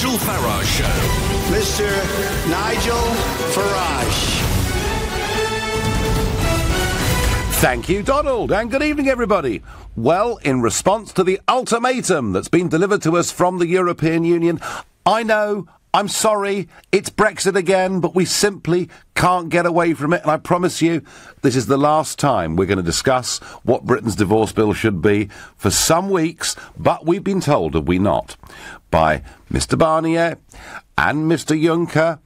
Nigel Farage Show. Mr. Nigel Farage. Thank you, Donald, and good evening, everybody. Well, in response to the ultimatum that's been delivered to us from the European Union, I know, I'm sorry, it's Brexit again, but we simply can't get away from it, and I promise you, this is the last time we're going to discuss what Britain's divorce bill should be for some weeks, but we've been told, have we not, by Mr Barnier and Mr Juncker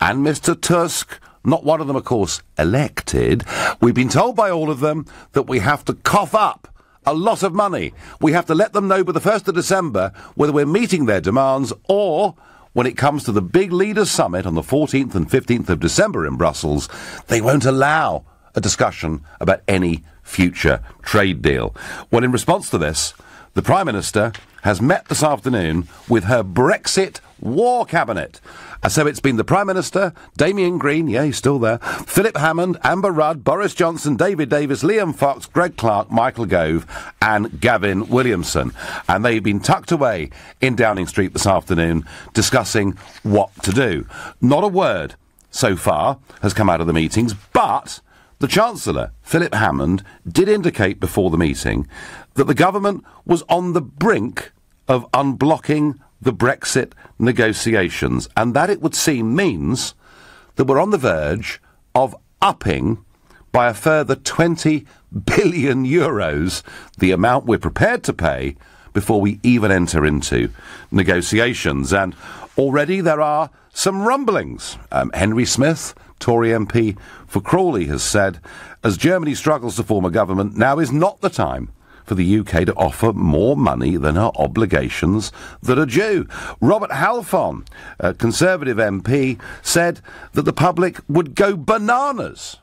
and Mr Tusk, not one of them, of course, elected. We've been told by all of them that we have to cough up a lot of money. We have to let them know by the 1st of December whether we're meeting their demands or, when it comes to the big leaders' summit on the 14th and 15th of December in Brussels, they won't allow a discussion about any future trade deal. Well, in response to this, the Prime Minister has met this afternoon with her Brexit War Cabinet. So it's been the Prime Minister, Damien Green, yeah, he's still there, Philip Hammond, Amber Rudd, Boris Johnson, David Davis, Liam Fox, Greg Clark, Michael Gove and Gavin Williamson. And they've been tucked away in Downing Street this afternoon discussing what to do. Not a word so far has come out of the meetings, but the Chancellor, Philip Hammond, did indicate before the meeting that the government was on the brink of unblocking the Brexit negotiations, and that, it would seem, means that we're on the verge of upping by a further 20 billion euros the amount we're prepared to pay before we even enter into negotiations. And already there are some rumblings. Henry Smith, Tory MP for Crawley, has said, as Germany struggles to form a government, now is not the time for the UK to offer more money than our obligations that are due. Robert Halfon, a Conservative MP, said that the public would go bananas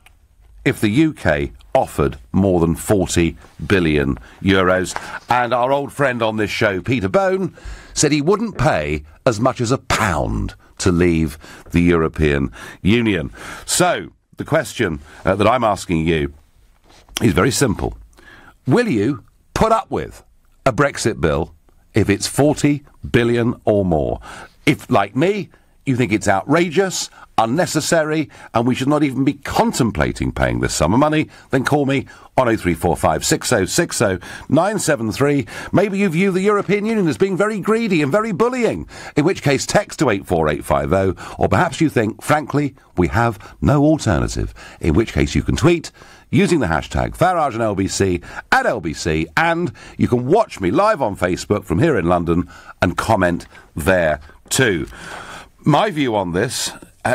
if the UK offered more than 40 billion euros. And our old friend on this show, Peter Bone, said he wouldn't pay as much as £1 to leave the European Union. So, the question that I'm asking you is very simple. Will you put up with a Brexit bill if it's 40 billion or more? If, like me, you think it's outrageous, unnecessary, and we should not even be contemplating paying this sum of money, then call me on 0345 6060 973. Maybe you view the European Union as being very greedy and very bullying, in which case text to 84850, or perhaps you think, frankly, we have no alternative, in which case you can tweet using the hashtag Farage and LBC at LBC, and you can watch me live on Facebook from here in London and comment there too. My view on this,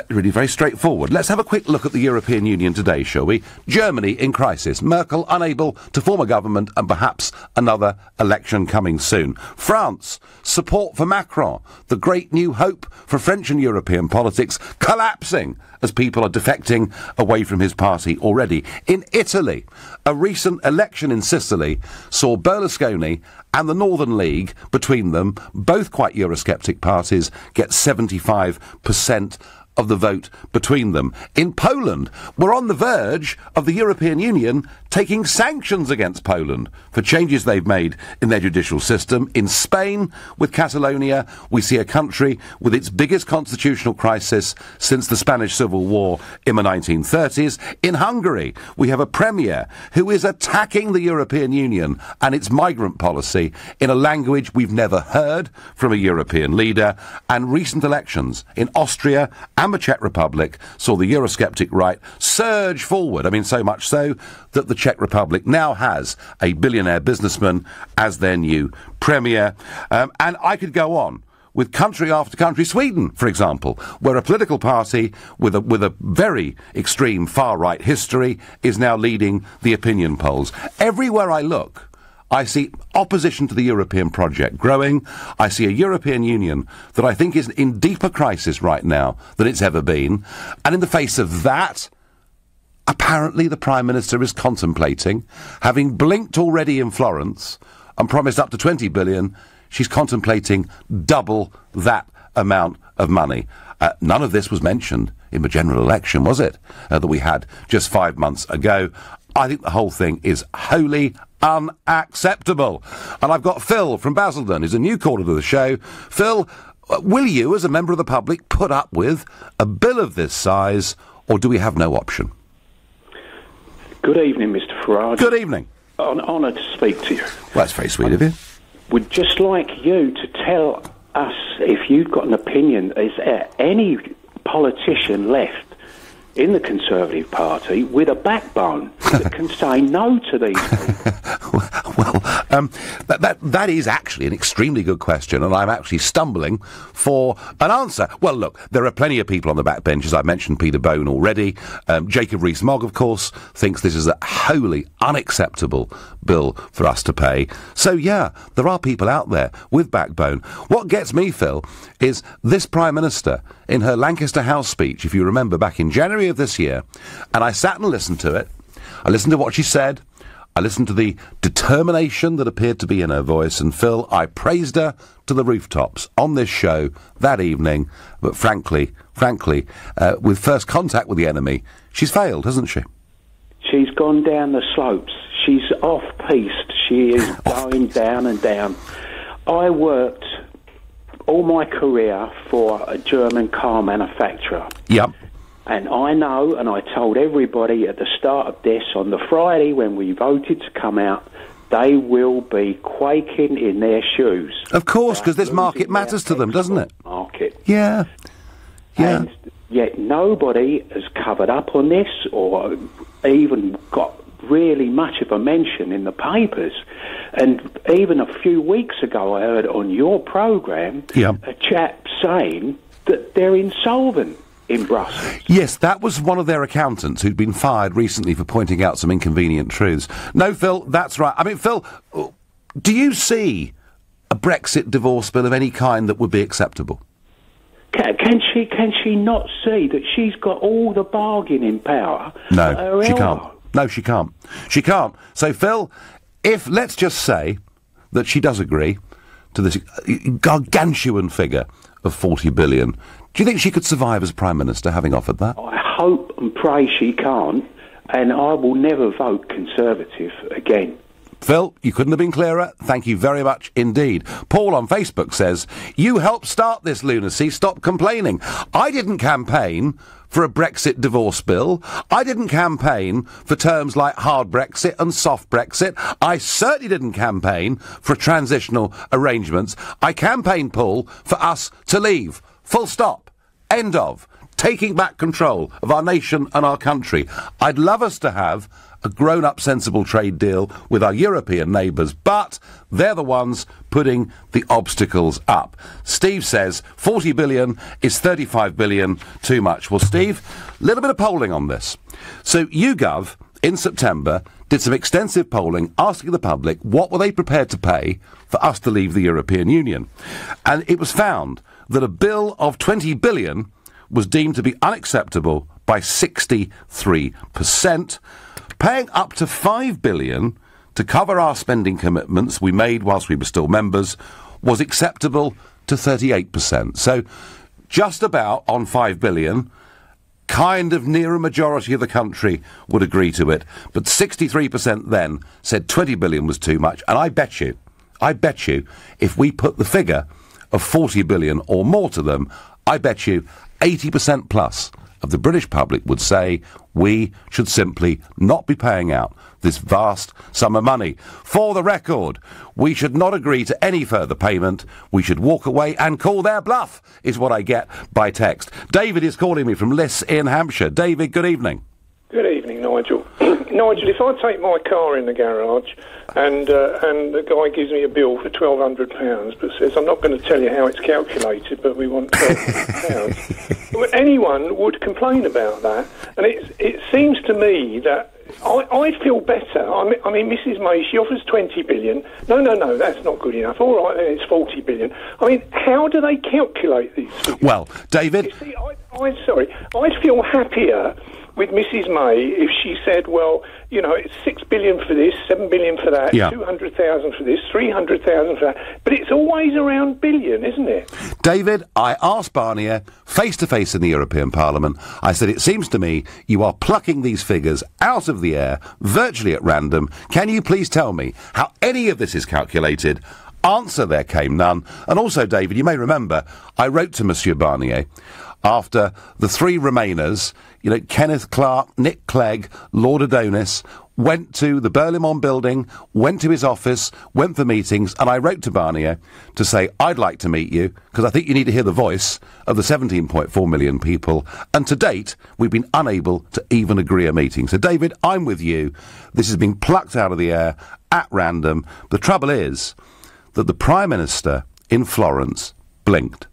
really very straightforward. Let's have a quick look at the European Union today, shall we? Germany in crisis. Merkel unable to form a government and perhaps another election coming soon. France, support for Macron. The great new hope for French and European politics collapsing as people are defecting away from his party already. In Italy, a recent election in Sicily saw Berlusconi and the Northern League, between them, both quite Eurosceptic parties, get 75% of the vote between them. In Poland, we're on the verge of the European Union taking sanctions against Poland for changes they've made in their judicial system. In Spain, with Catalonia, we see a country with its biggest constitutional crisis since the Spanish Civil War in the 1930s. In Hungary, we have a premier who is attacking the European Union and its migrant policy in a language we've never heard from a European leader. And recent elections in Austria and the Czech Republic saw the Eurosceptic right surge forward. I mean, so much so that the Czech Republic now has a billionaire businessman as their new premier. And I could go on with country after country. Sweden, for example, where a political party with a very extreme far-right history is now leading the opinion polls. Everywhere I look, I see opposition to the European project growing. I see a European Union that I think is in deeper crisis right now than it's ever been. And in the face of that, apparently the Prime Minister is contemplating, having blinked already in Florence and promised up to 20 billion, she's contemplating double that amount of money. None of this was mentioned in the general election, was it, that we had just 5 months ago. I think the whole thing is wholly unacceptable. And I've got Phil from Basildon, who's a new caller to the show. Phil, will you, as a member of the public, put up with a bill of this size, or do we have no option? Good evening, Mr. Farage. Good evening. Honoured to speak to you. Well, that's very sweet of you. Would just like you to tell us if you've got an opinion. Is there any politician left in the Conservative Party with a backbone that can say no to these people? That is actually an extremely good question, and I'm actually stumbling for an answer. Well, look, there are plenty of people on the backbenches. I mentioned Peter Bone already. Jacob Rees-Mogg, of course, thinks this is a wholly unacceptable bill for us to pay. So, yeah, there are people out there with backbone. What gets me, Phil, is this Prime Minister, in her Lancaster House speech, if you remember, back in January of this year, and I sat and listened to it. I listened to what she said. I listened to the determination that appeared to be in her voice, and Phil, I praised her to the rooftops on this show that evening, but frankly, with first contact with the enemy, she's failed, hasn't she? She's gone down the slopes. She's off-piste. She is going down and down. I worked all my career for a German car manufacturer. Yep. And I know, and I told everybody at the start of this, on the Friday when we voted to come out, they will be quaking in their shoes. Of course, because this market matters to them, doesn't it? Market. Yeah. Yeah. And yet nobody has covered up on this or even got really much of a mention in the papers. And even a few weeks ago I heard on your programme a chap saying that they're insolvent in Brussels. Yes, that was one of their accountants who'd been fired recently for pointing out some inconvenient truths. No, Phil, that's right. I mean, Phil, do you see a Brexit divorce bill of any kind that would be acceptable? Can she not see that she's got all the bargaining power? No, she can't. No, she can't. She can't. So, Phil, let's just say that she does agree to this gargantuan figure of 40 billion. Do you think she could survive as Prime Minister, having offered that? I hope and pray she can't, and I will never vote Conservative again. Phil, you couldn't have been clearer. Thank you very much indeed. Paul on Facebook says, you helped start this lunacy, stop complaining. I didn't campaign for a Brexit divorce bill. I didn't campaign for terms like hard Brexit and soft Brexit. I certainly didn't campaign for transitional arrangements. I campaigned, Paul, for us to leave. Full stop. End of. Taking back control of our nation and our country. I'd love us to have a grown-up, sensible trade deal with our European neighbours, but they're the ones putting the obstacles up. Steve says 40 billion is 35 billion too much. Well, Steve, a little bit of polling on this. So YouGov, in September, did some extensive polling asking the public what were they prepared to pay for us to leave the European Union. And it was found that a bill of 20 billion was deemed to be unacceptable by 63%. Paying up to 5 billion to cover our spending commitments we made whilst we were still members was acceptable to 38%. So just about on 5 billion, kind of near a majority of the country would agree to it. But 63% then said 20 billion was too much. And I bet you, if we put the figure of 40 billion or more to them, I bet you 80% plus of the British public would say we should simply not be paying out this vast sum of money. For the record, we should not agree to any further payment. We should walk away and call their bluff, is what I get by text. David is calling me from Liss in Hampshire. David, good evening. Good evening, Nigel. Nigel, if I take my car in the garage and the guy gives me a bill for £1,200 but says, I'm not going to tell you how it's calculated, but we want £1,200, well, anyone would complain about that. And it seems to me that I'd feel better. I mean, Mrs May, she offers 20 billion. No, that's not good enough. All right, then it's 40 billion. I mean, how do they calculate these figures? Well, David... You see, I'd feel happier with Mrs May if she said, well, you know, it's 6 billion for this, 7 billion for that, 200,000 for this, 300,000 for that. But it's always around billion, isn't it? David, I asked Barnier face-to-face in the European Parliament. I said, it seems to me you are plucking these figures out of the air, virtually at random. Can you please tell me how any of this is calculated? Answer there came none. And also, David, you may remember, I wrote to Monsieur Barnier after the three Remainers, Kenneth Clark, Nick Clegg, Lord Adonis, went to the Berlaymont building, went to his office, went for meetings, and I wrote to Barnier to say, I'd like to meet you, because I think you need to hear the voice of the 17.4 million people. And to date, we've been unable to even agree a meeting. So, David, I'm with you. This has been plucked out of the air at random. The trouble is that the Prime Minister in Florence blinked.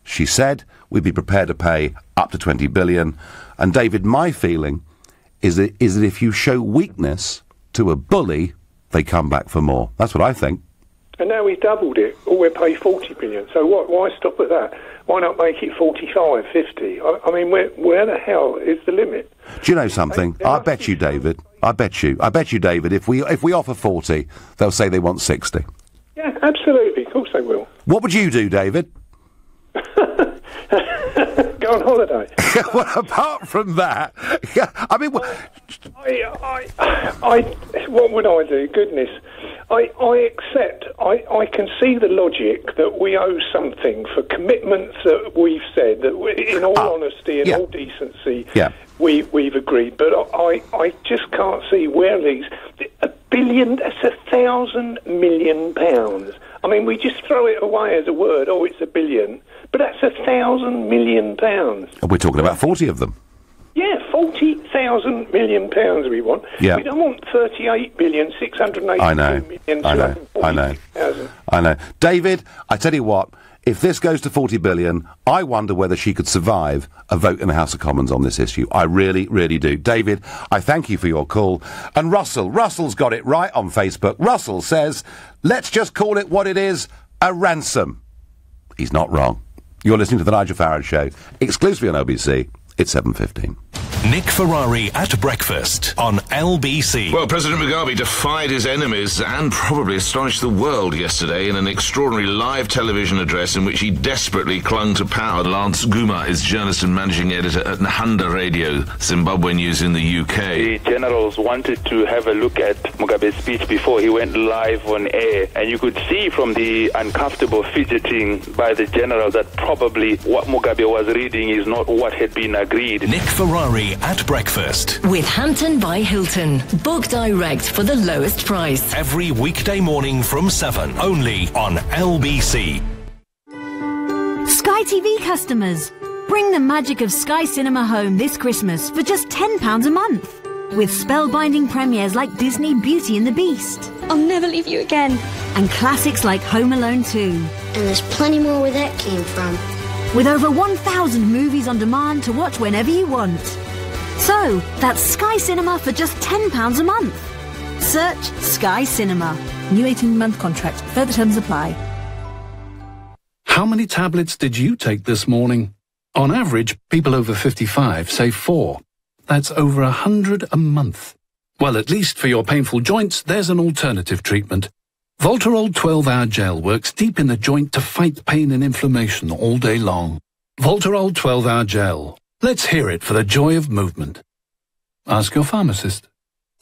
She said we'd be prepared to pay up to 20 billion. And, David, my feeling is that if you show weakness to a bully, they come back for more. That's what I think. And now we've doubled it. Or we'll pay 40 billion. So why stop at that? Why not make it 45, 50? I mean, where the hell is the limit? Do you know something? I bet you, David, David, if we offer 40, they'll say they want 60. Yeah, absolutely. Of course they will. What would you do, David? Go on holiday. Well, apart from that, I mean, what would I do? Goodness, I accept. I can see the logic that we owe something for commitments that we've said that, in all honesty and all decency, we've agreed. But I just can't see where these £1 billion. That's £1,000 million. I mean, we just throw it away as a word. Oh, it's $1 billion. But that's £1,000 million. We're talking about 40 of them. Yeah, 40,000 million pounds we want. Yeah. We don't want 38,682,240,000. I know. David, I tell you what, if this goes to 40 billion, I wonder whether she could survive a vote in the House of Commons on this issue. I really, really do. David, I thank you for your call. And Russell's got it right on Facebook. Russell says, let's just call it what it is, a ransom. He's not wrong. You're listening to The Nigel Farage Show, exclusively on LBC. It's 7:15. Nick Ferrari at breakfast on LBC. Well, President Mugabe defied his enemies and probably astonished the world yesterday in an extraordinary live television address in which he desperately clung to power. Lance Guma is journalist and managing editor at Nhanda Radio, Zimbabwe News in the UK. The generals wanted to have a look at Mugabe's speech before he went live on air, and you could see from the uncomfortable fidgeting by the general that probably what Mugabe was reading is not what had been agreed. Nick Ferrari at breakfast. With Hampton by Hilton. Book direct for the lowest price. Every weekday morning from 7, only on LBC. Sky TV customers, bring the magic of Sky Cinema home this Christmas for just £10 a month. With spellbinding premieres like Disney Beauty and the Beast. I'll never leave you again. And classics like Home Alone 2. And there's plenty more where that came from. With over 1,000 movies on demand to watch whenever you want. So, that's Sky Cinema for just £10 a month. Search Sky Cinema. New 18-month contract. Further terms apply. How many tablets did you take this morning? On average, people over 55 say 4. That's over 100 a month. Well, at least for your painful joints, there's an alternative treatment. Voltarol 12-hour gel works deep in the joint to fight pain and inflammation all day long. Voltarol 12-hour gel. Let's hear it for the joy of movement. Ask your pharmacist.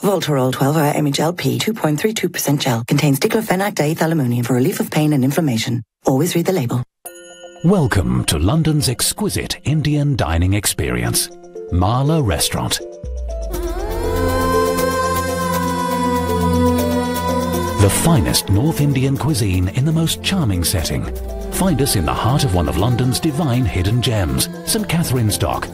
Voltarol 12-hour MHLP 2.32% gel contains diclofenac diethylamonium for relief of pain and inflammation. Always read the label. Welcome to London's exquisite Indian dining experience, Marla Restaurant. The finest North Indian cuisine in the most charming setting. Find us in the heart of one of London's divine hidden gems, St Catherine's Dock.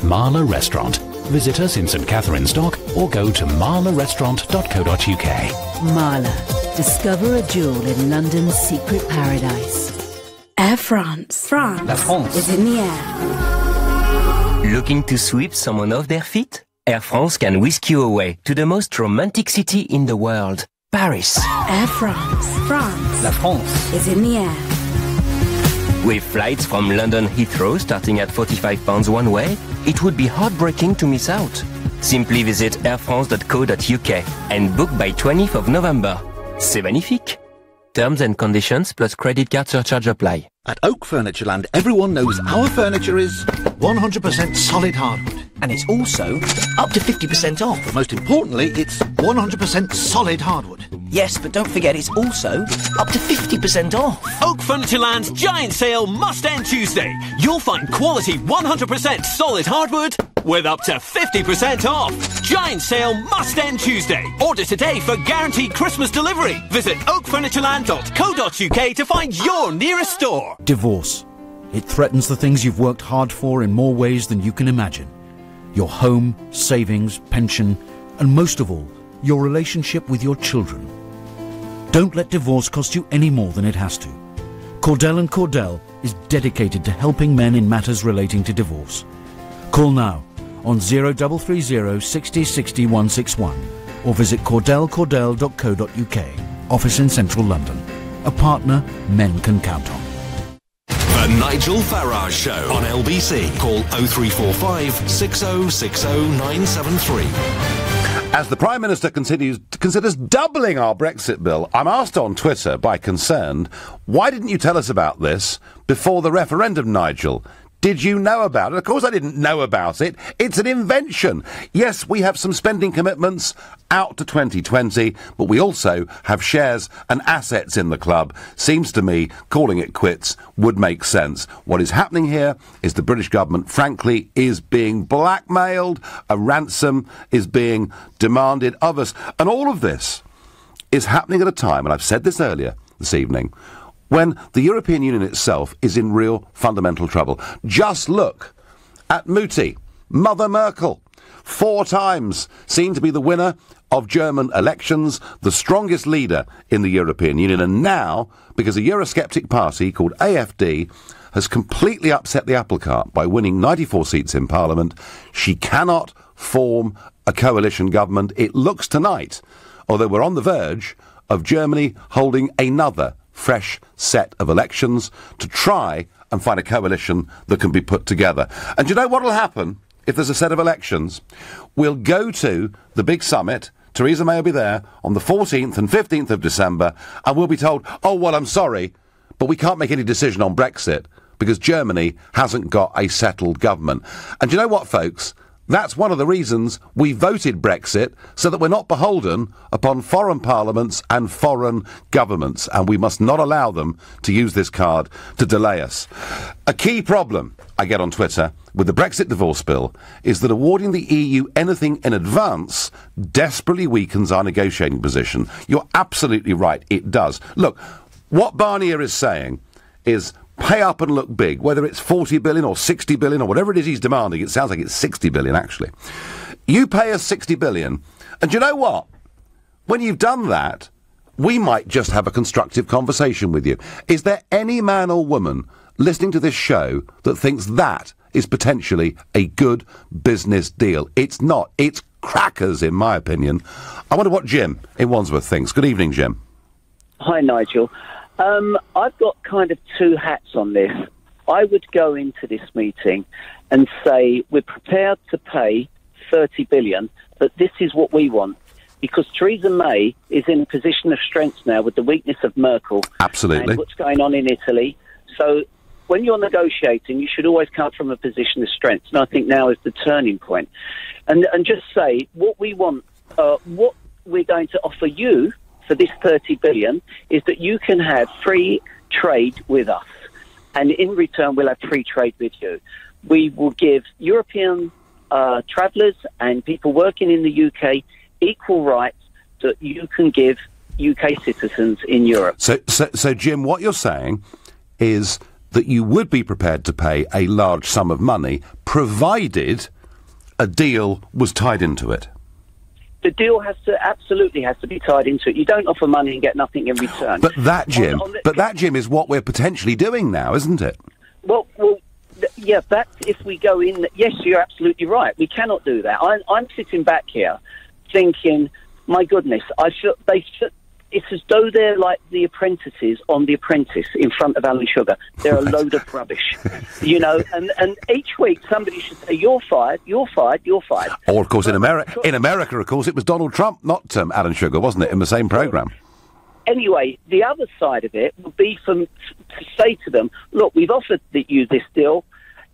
Marla Restaurant. Visit us in St Catherine's Dock or go to marlarestaurant.co.uk. Marla. Discover a jewel in London's secret paradise. Air France. France. La France is in the air. Looking to sweep someone off their feet? Air France can whisk you away to the most romantic city in the world. Paris. Air France. France. La France is in the air. With flights from London Heathrow starting at £45 one way, it would be heartbreaking to miss out. Simply visit airfrance.co.uk and book by 20th of November. C'est magnifique. Terms and conditions plus credit card surcharge apply. At Oak Furnitureland, everyone knows our furniture is 100% solid hardwood. And it's also up to 50% off. But most importantly, it's 100% solid hardwood. Yes, but don't forget it's also up to 50% off. Oak Furnitureland's giant sale must end Tuesday. You'll find quality 100% solid hardwood with up to 50% off. Giant sale must end Tuesday. Order today for guaranteed Christmas delivery. Visit oakfurnitureland.co.uk to find your nearest store. Divorce. It threatens the things you've worked hard for in more ways than you can imagine. Your home, savings, pension, and most of all, your relationship with your children. Don't let divorce cost you any more than it has to. Cordell & Cordell is dedicated to helping men in matters relating to divorce. Call now on 0330 60 60 161 or visit cordellcordell.co.uk. Office in central London. A partner men can count on. The Nigel Farage Show on LBC. Call 0345 6060 973. As the Prime Minister considers doubling our Brexit bill, I'm asked on Twitter by Concerned, why didn't you tell us about this before the referendum, Nigel? Did you know about it? Of course I didn't know about it. It's an invention. Yes, we have some spending commitments out to 2020, but we also have shares and assets in the club. Seems to me calling it quits would make sense. What is happening here is the British government, frankly, is being blackmailed. A ransom is being demanded of us. And all of this is happening at a time, and I've said this earlier this evening, when the European Union itself is in real fundamental trouble. Just look at Mutti, Mother Merkel, 4 times seen to be the winner of German elections, the strongest leader in the European Union, and now, because a Eurosceptic party called AfD has completely upset the apple cart by winning 94 seats in Parliament, she cannot form a coalition government. It looks tonight, although we're on the verge of Germany holding another fresh set of elections to try and find a coalition that can be put together. And do you know what will happen if there's a set of elections? We'll go to the big summit. Theresa May will be there on the 14th and 15th of December, and we'll be told, oh, well, I'm sorry, but we can't make any decision on Brexit because Germany hasn't got a settled government. And do you know what, folks? That's one of the reasons we voted Brexit, so that we're not beholden upon foreign parliaments and foreign governments, and we must not allow them to use this card to delay us. A key problem I get on Twitter with the Brexit divorce bill is that awarding the EU anything in advance desperately weakens our negotiating position. You're absolutely right, it does. Look, what Barnier is saying is pay up and look big, whether it's 40 billion or 60 billion or whatever it is he's demanding. It sounds like it's 60 billion, actually. You pay us 60 billion, and you know what? When you've done that, we might just have a constructive conversation with you. Is there any man or woman listening to this show that thinks that is potentially a good business deal? It's not. It's crackers, in my opinion. I wonder what Jim in Wandsworth thinks. Good evening, Jim. Hi, Nigel. I've got kind of 2 hats on this. I would go into this meeting and say we're prepared to pay 30 billion, but this is what we want. Because Theresa May is in a position of strength now with the weakness of Merkel. Absolutely. And what's going on in Italy. So when you're negotiating, you should always come from a position of strength. And I think now is the turning point. And just say what we want, what we're going to offer you for this 30 billion is that you can have free trade with us, and in return we'll have free trade with you. We will give European travellers and people working in the UK equal rights that you can give UK citizens in Europe. So Jim, what you're saying is that you would be prepared to pay a large sum of money provided a deal was tied into it. The deal absolutely has to be tied into it. You don't offer money and get nothing in return. But that, Jim, is what we're potentially doing now, isn't it? Well, yeah, that's if we go in. Yes, you're absolutely right. We cannot do that. I'm sitting back here thinking, my goodness, it's as though they're like the apprentices on The Apprentice in front of Alan Sugar. They're a load of rubbish, you know. And each week somebody should say, "You're fired. You're fired. You're fired." Or, of course, in America, of course, it was Donald Trump, not Alan Sugar, wasn't it, in the same programme? Anyway, the other side of it would be to say to them, "Look, we've offered you this deal.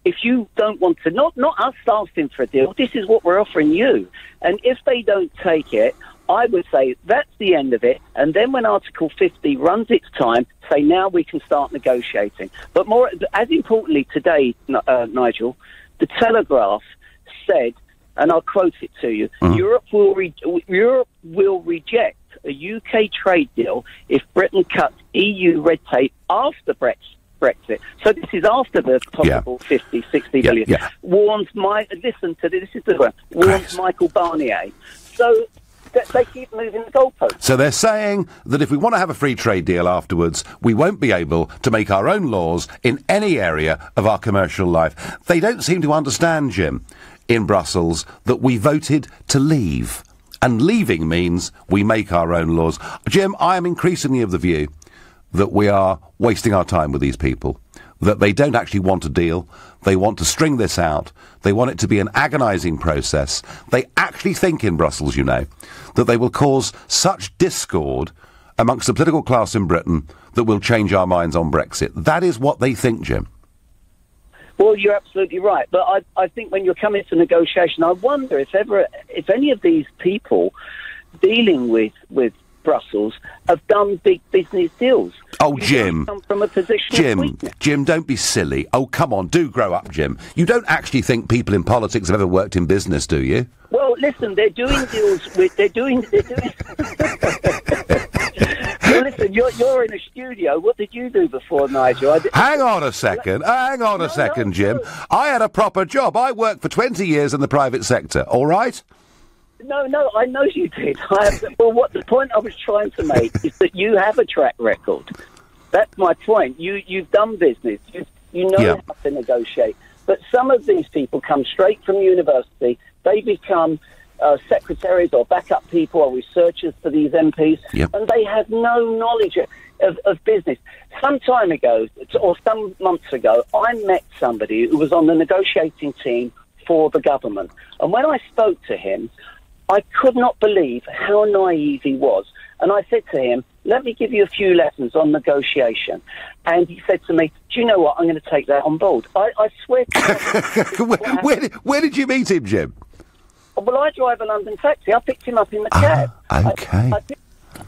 if you don't want to, not us asking for a deal, this is what we're offering you. And if they don't take it, I would say that's the end of it. And then when Article 50 runs its time, say now we can start negotiating. But more, as importantly today, Nigel, the Telegraph said, and I'll quote it to you, Europe will reject a UK trade deal if Britain cuts EU red tape after Brexit. So this is after the possible 50, 60 billion. Warns listen to this is the one. Warns Michael Barnier. So they keep moving the goalposts. So they're saying that if we want to have a free trade deal afterwards, we won't be able to make our own laws in any area of our commercial life. They don't seem to understand, Jim, in Brussels, that we voted to leave. And leaving means we make our own laws. Jim, I am increasingly of the view that we are wasting our time with these people, that they don't actually want a deal. They want to string this out. They want it to be an agonising process. They actually think in Brussels, you know, that they will cause such discord amongst the political class in Britain that we'll change our minds on Brexit. That is what they think, Jim. Well, you're absolutely right. But I think when you're coming to negotiation, I wonder if any of these people dealing with Brussels have done big business deals. Oh, Jim. Come from a position of weakness. Jim, don't be silly. Oh, come on, do grow up, Jim. You don't actually think people in politics have ever worked in business, do you? Well, listen, they're doing deals with... They're doing... Well, listen, you're in a studio. What did you do before, Nigel? Hang on a second, Jim. I had a proper job. I worked for 20 years in the private sector, all right? No, I know you did. Well, the point I was trying to make is that you have a track record. That's my point. You've done business. You know how to negotiate. But some of these people come straight from university. They become secretaries or backup people or researchers for these MPs, and they have no knowledge of business. Some time ago, or some months ago, I met somebody who was on the negotiating team for the government. And when I spoke to him, I could not believe how naive he was. And I said to him, let me give you a few lessons on negotiation. And he said to me, do you know what, I'm going to take that on board. I swear to you. Where did you meet him, Jim? Well, I drive a London taxi. I picked him up in the cab. Okay.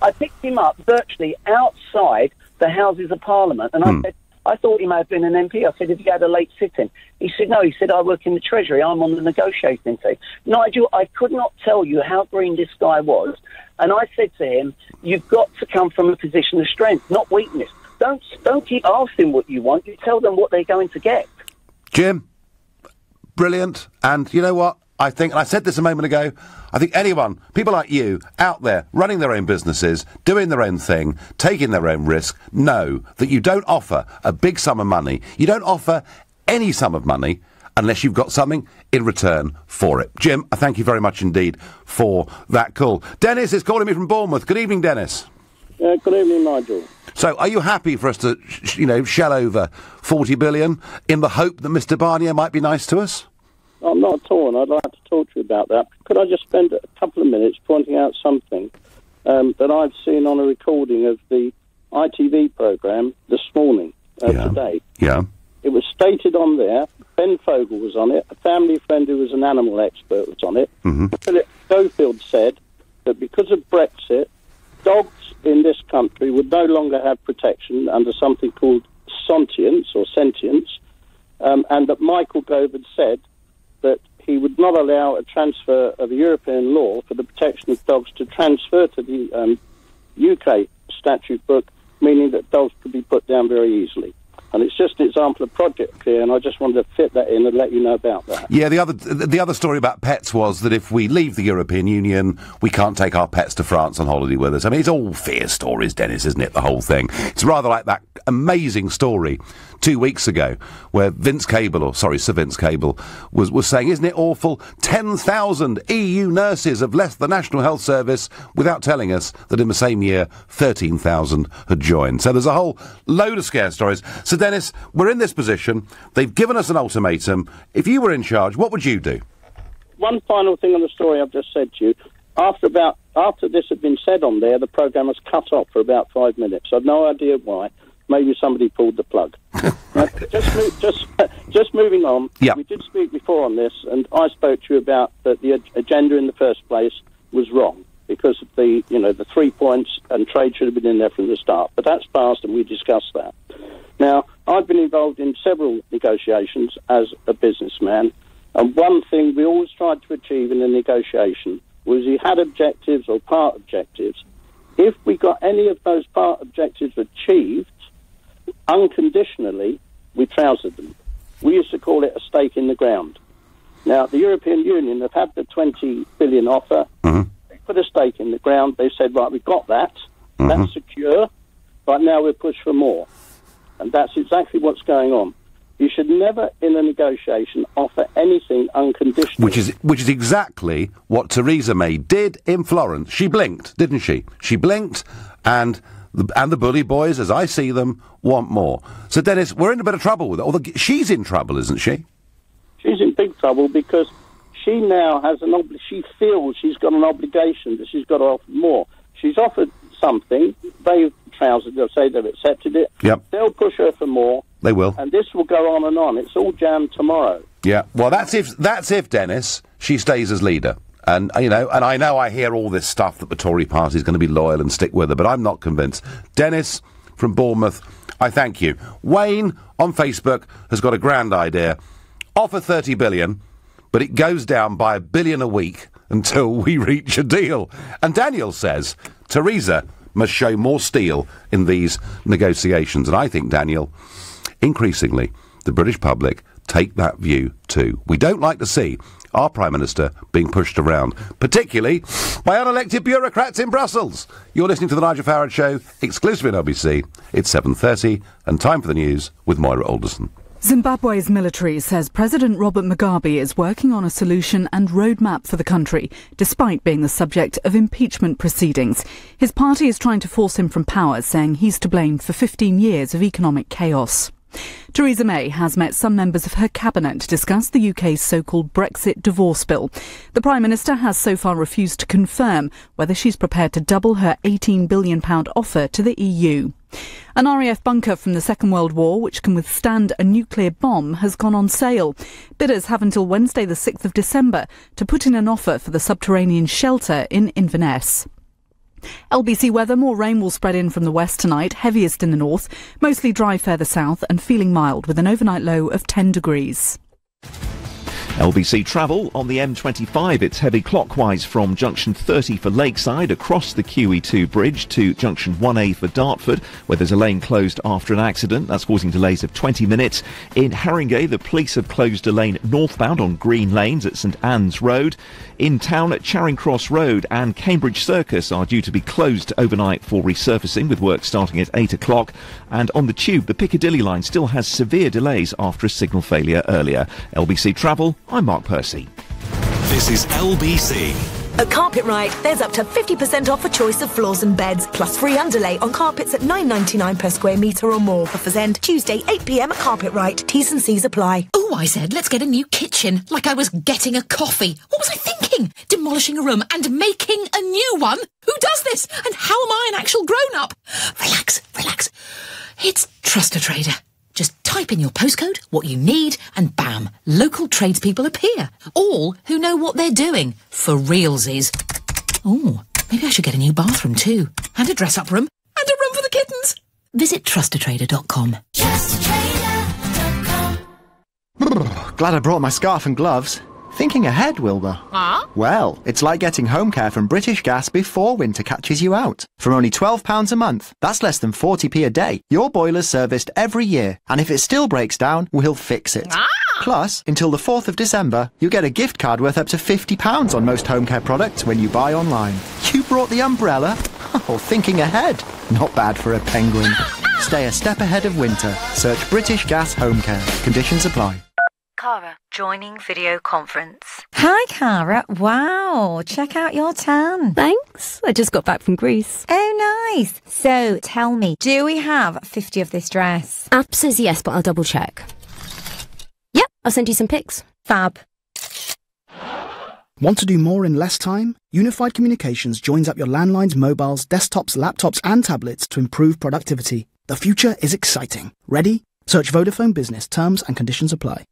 I picked him up virtually outside the Houses of Parliament. And I said, I thought he may have been an MP. I said, have you had a late sit-in? He said, no. He said, I work in the Treasury. I'm on the negotiating team. Nigel, I could not tell you how green this guy was. And I said to him, you've got to come from a position of strength, not weakness. Don't keep asking what you want. You tell them what they're going to get. Jim, brilliant. And you know what? I think, and I said this a moment ago, I think anyone, people like you, out there, running their own businesses, doing their own thing, taking their own risk, know that you don't offer a big sum of money, you don't offer any sum of money unless you've got something in return for it. Jim, I thank you very much indeed for that call. Dennis is calling me from Bournemouth. Good evening, Dennis. Good evening, Nigel. So, are you happy for us to, shell over 40 billion in the hope that Mr. Barnier might be nice to us? I'm not at all, and I'd like to talk to you about that. Could I just spend a couple of minutes pointing out something that I've seen on a recording of the ITV programme this morning, today. Yeah. It was stated on there, Ben Fogel was on it, a family friend who was an animal expert was on it. Philip Schofield said that because of Brexit, dogs in this country would no longer have protection under something called sentience, and that Michael Gove had said that he would not allow a transfer of a European law for the protection of dogs to transfer to the UK statute book, meaning that dogs could be put down very easily. And it's just an example of Project Clear, and I just wanted to fit that in and let you know about that. Yeah, the other story about pets was that if we leave the European Union, we can't take our pets to France on holiday with us. I mean, it's all fear stories, Dennis, isn't it, the whole thing? It's rather like that amazing story 2 weeks ago where Sir Vince Cable was saying, isn't it awful? 10,000 EU nurses have left the National Health Service without telling us that in the same year 13,000 had joined. So there's a whole load of scare stories. So, Dennis, we're in this position. They've given us an ultimatum. If you were in charge, what would you do? One final thing on the story I've just said to you. After this had been said on there, the programme was cut off for about 5 minutes. I've no idea why. maybe somebody pulled the plug. Just moving on. Yeah. We did speak before on this, and I spoke to you about that the agenda in the first place was wrong because of the 3 points, and trade should have been in there from the start. But that's passed, and we discussed that. Now, I've been involved in several negotiations as a businessman, and one thing we always tried to achieve in a negotiation was you had objectives or part objectives. If we got any of those part objectives achieved, unconditionally, we trousered them. We used to call it a stake in the ground. Now, the European Union have had the 20 billion offer. Mm-hmm. They put a stake in the ground. They said, right, we've got that. Mm-hmm. That's secure. But now we'll push for more. And that's exactly what's going on. You should never, in a negotiation, offer anything unconditionally. Which is exactly what Theresa May did in Florence. She blinked, didn't she? She blinked, and the bully boys, as I see them, want more. So, Dennis, we're in a bit of trouble with it. She's in trouble, isn't she? She's in big trouble because she now has she feels she's got an obligation that she's got to offer more. She's offered something. They've trousered. They'll say they've accepted it. Yep. They'll push her for more. They will. And this will go on and on. It's all jammed tomorrow. Yeah. Well, that's if Dennis, she stays as leader. And, and I hear all this stuff that the Tory party is going to be loyal and stick with her, but I'm not convinced. Dennis from Bournemouth, I thank you. Wayne on Facebook has got a grand idea. Offer 30 billion, but it goes down by $1 billion a week until we reach a deal. And Daniel says, Theresa must show more steel in these negotiations. And I think, Daniel, increasingly, the British public take that view too. We don't like to see our Prime Minister being pushed around, particularly by unelected bureaucrats in Brussels. You're listening to The Nigel Farage Show, exclusively on LBC. It's 7:30, and time for the news with Moira Alderson. Zimbabwe's military says President Robert Mugabe is working on a solution and roadmap for the country, despite being the subject of impeachment proceedings. His party is trying to force him from power, saying he's to blame for 15 years of economic chaos. Theresa May has met some members of her cabinet to discuss the UK's so-called Brexit divorce bill. The Prime Minister has so far refused to confirm whether she's prepared to double her £18 billion offer to the EU. An RAF bunker from the Second World War, which can withstand a nuclear bomb, has gone on sale. Bidders have until Wednesday the 6th of December to put in an offer for the subterranean shelter in Inverness. LBC weather, more rain will spread in from the west tonight, heaviest in the north, mostly dry further south and feeling mild with an overnight low of 10 degrees. LBC travel on the M25. It's heavy clockwise from junction 30 for Lakeside across the QE2 bridge to junction 1A for Dartford, where there's a lane closed after an accident. That's causing delays of 20 minutes. In Haringey, the police have closed a lane northbound on Green Lanes at St Anne's Road. In town at Charing Cross Road and Cambridge Circus are due to be closed overnight for resurfacing, with work starting at 8 o'clock. And on the Tube, the Piccadilly line still has severe delays after a signal failure earlier. LBC Travel, I'm Mark Percy. This is LBC. At Carpetright, there's up to 50% off a choice of floors and beds, plus free underlay on carpets at $9.99 per square metre or more. Offers end Tuesday, 8 p.m. at Carpetright. T's and C's apply. Oh, I said, let's get a new kitchen, like I was getting a coffee. What was I thinking? Demolishing a room and making a new one? Who does this? And how am I an actual grown-up? Relax, relax. It's Trust a Trader. Just type in your postcode, what you need, and bam, local tradespeople appear. All who know what they're doing. For realsies. Oh, maybe I should get a new bathroom too. And a dress-up room. And a room for the kittens. Visit trustatrader.com. Glad I brought my scarf and gloves. Thinking ahead, Wilbur. Well, it's like getting home care from British Gas before winter catches you out. For only £12 a month, that's less than 40p a day. Your boiler's serviced every year, and if it still breaks down, we'll fix it. Plus, until the 4th of December, you get a gift card worth up to £50 on most home care products when you buy online. You brought the umbrella? Oh, thinking ahead. Not bad for a penguin. Stay a step ahead of winter. Search British Gas Home Care. Conditions apply. Cara, joining video conference. Hi, Cara. Wow, check out your tan. Thanks. I just got back from Greece. Oh, nice. So, tell me, do we have 50 of this dress? App says yes, but I'll double check. Yep, I'll send you some pics. Fab. Want to do more in less time? Unified Communications joins up your landlines, mobiles, desktops, laptops and tablets to improve productivity. The future is exciting. Ready? Search Vodafone Business. Terms and conditions apply.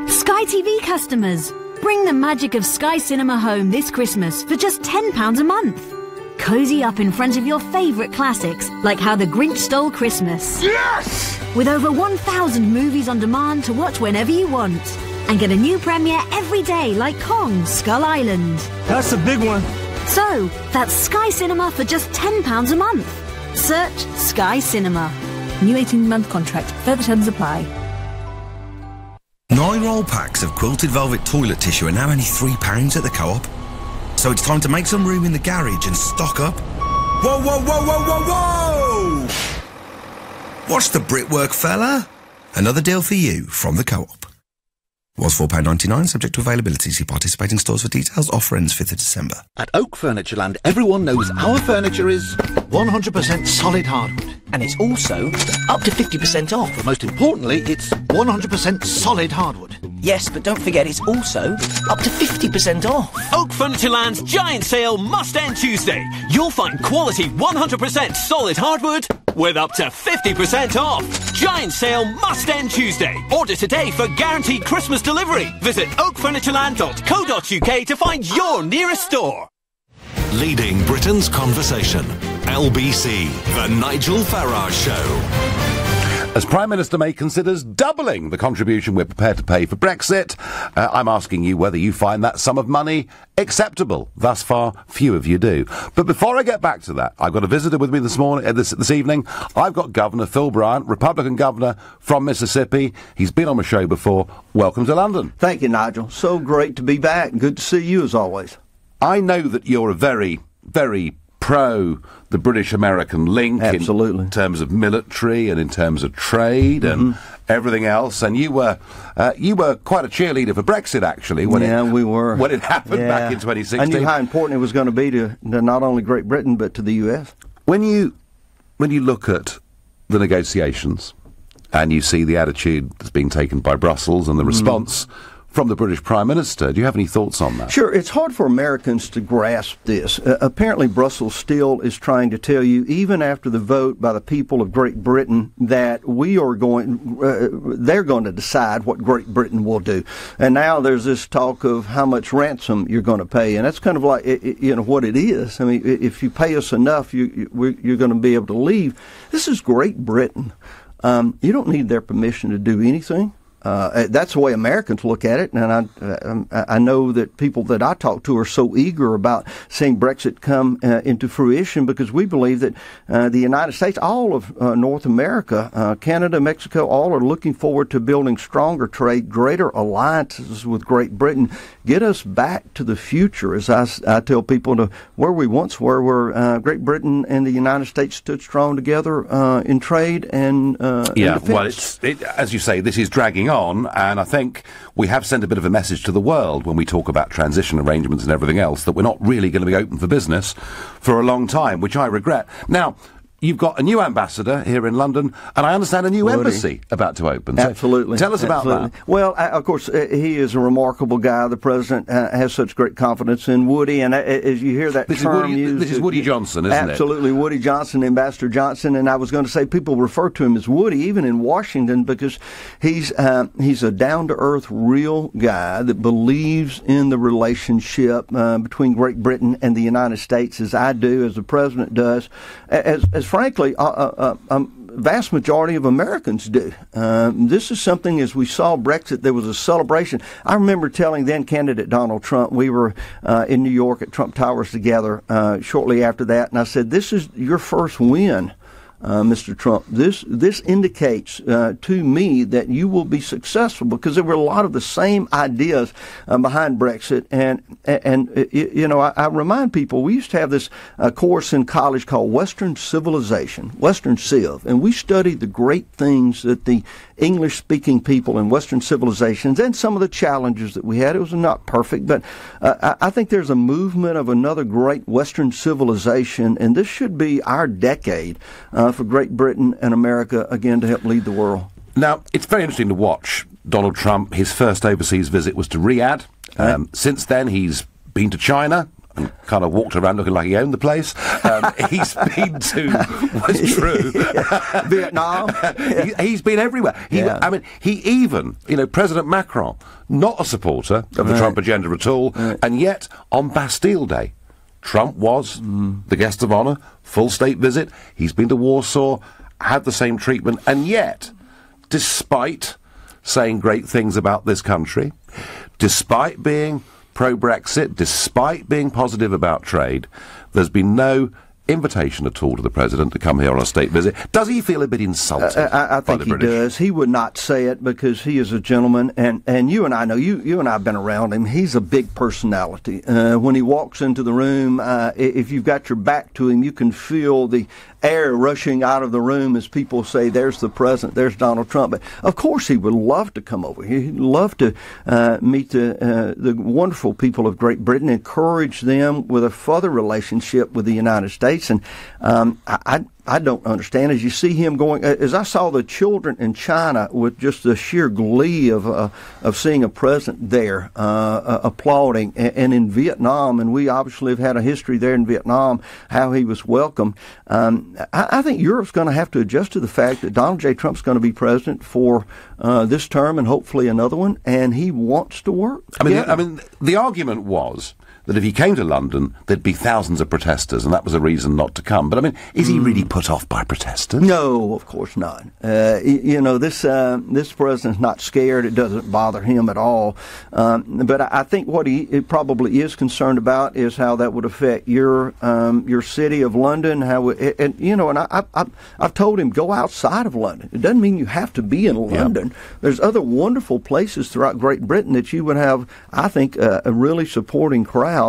Sky TV customers, bring the magic of Sky Cinema home this Christmas for just £10 a month. Cozy up in front of your favourite classics, like How the Grinch Stole Christmas. Yes! With over 1,000 movies on demand to watch whenever you want. And get a new premiere every day, like Kong, Skull Island. That's a big one. So, that's Sky Cinema for just £10 a month. Search Sky Cinema. New 18-month contract. Further terms apply. 9 roll packs of quilted velvet toilet tissue are now only £3 at the Co-op. So it's time to make some room in the garage and stock up. Whoa, whoa, whoa, whoa, whoa, whoa! Watch the Britwork, fella. Another deal for you from the Co-op. Was £4.99, subject to availability. See participating stores for details. Offer ends 5th of December. At Oak Furnitureland, everyone knows our furniture is 100% solid hardwood. And it's also up to 50% off. But most importantly, it's 100% solid hardwood. Yes, but don't forget it's also up to 50% off. Oak Furnitureland's giant sale must end Tuesday. You'll find quality 100% solid hardwood with up to 50% off. Giant sale must end Tuesday. Order today for guaranteed Christmas delivery. Visit oakfurnitureland.co.uk to find your nearest store. Leading Britain's conversation. LBC, The Nigel Farage Show. As Prime Minister May considers doubling the contribution we're prepared to pay for Brexit, I'm asking you whether you find that sum of money acceptable. Thus far, few of you do. But before I get back to that, I've got a visitor with me this evening. I've got Governor Phil Bryant, Republican Governor from Mississippi. He's been on my show before. Welcome to London. Thank you, Nigel. So great to be back. Good to see you as always. I know that you're a very, very pro the British-American link. Absolutely. In terms of military and in terms of trade and everything else. And you were quite a cheerleader for Brexit, actually. We were. When it happened back in 2016. I knew how important it was going to be to not only Great Britain, but to the U.S. When you look at the negotiations and you see the attitude that's being taken by Brussels and the response from the British Prime Minister, do you have any thoughts on that? Sure. It's hard for Americans to grasp this. Apparently, Brussels still is trying to tell you, even after the vote by the people of Great Britain, that they're going to decide what Great Britain will do. And now there's this talk of how much ransom you're going to pay, and that's kind of like what it is. I mean, if you pay us enough, you're going to be able to leave. This is Great Britain. You don't need their permission to do anything. That's the way Americans look at it, and I know that people that I talk to are so eager about seeing Brexit come into fruition because we believe that the United States, all of North America, Canada, Mexico, all are looking forward to building stronger trade, greater alliances with Great Britain, get us back to the future, as I tell people, to where we once were, where Great Britain and the United States stood strong together in trade and in defense. Well, as you say, this is dragging on, and I think we have sent a bit of a message to the world when we talk about transition arrangements and everything else that we're not really going to be open for business for a long time, which I regret. Now, you've got a new ambassador here in London, and I understand a new embassy about to open. So Absolutely. Tell us about that. Well, of course, he is a remarkable guy. The president has such great confidence in Woody, and as you hear that term used... This is Woody Johnson, isn't it? Absolutely, Woody Johnson, Ambassador Johnson, and I was going to say people refer to him as Woody, even in Washington, because he's a down-to-earth, real guy that believes in the relationship between Great Britain and the United States, as I do, as the president does, as frankly, vast majority of Americans do. This is something, as we saw Brexit, there was a celebration. I remember telling then candidate Donald Trump, we were in New York at Trump Towers together shortly after that, and I said, this is your first win, Mr. Trump. This indicates to me that you will be successful, because there were a lot of the same ideas behind Brexit. And I remind people, we used to have this course in college called Western Civilization, Western Civ, and we studied the great things that the English-speaking people in Western civilizations and some of the challenges that we had. It was not perfect, but I think there's a movement of another great Western civilization, and this should be our decade for Great Britain and America, again, to help lead the world. Now, it's very interesting to watch Donald Trump. His first overseas visit was to Riyadh. Since then, he's been to China. I and kind of walked around looking like he owned the place. He's been to, what's true, Vietnam. He's been everywhere. I mean, he even, President Macron, not a supporter of the Trump agenda at all, and yet on Bastille Day, Trump was the guest of honour, full state visit. He's been to Warsaw, had the same treatment, and yet, despite saying great things about this country, despite being pro-Brexit, despite being positive about trade, there's been no invitation at all to the President to come here on a state visit. Does he feel a bit insulted? I think he does. He would not say it because he is a gentleman, and you and I know, you and I have been around him. He's a big personality. When he walks into the room, if you've got your back to him, you can feel the air rushing out of the room as people say, there's the President, there's Donald Trump. But of course he would love to come over here. He'd love to meet the wonderful people of Great Britain, encourage them with a further relationship with the United States. And I don't understand. As you see him going, as I saw the children in China with just the sheer glee of seeing a president there applauding, and in Vietnam, and we obviously have had a history there in Vietnam, how he was welcomed. I think Europe's going to have to adjust to the fact that Donald J. Trump's going to be president for this term and hopefully another one, and he wants to work. I mean, the argument was that if he came to London, there'd be thousands of protesters, and that was a reason not to come. But, I mean, is he really put off by protesters? No, of course not. This president's not scared. It doesn't bother him at all. But I think what he probably is concerned about is how that would affect your city of London. I've told him, go outside of London. It doesn't mean you have to be in London. Yep. There's other wonderful places throughout Great Britain that you would have, I think, a really supporting crowd.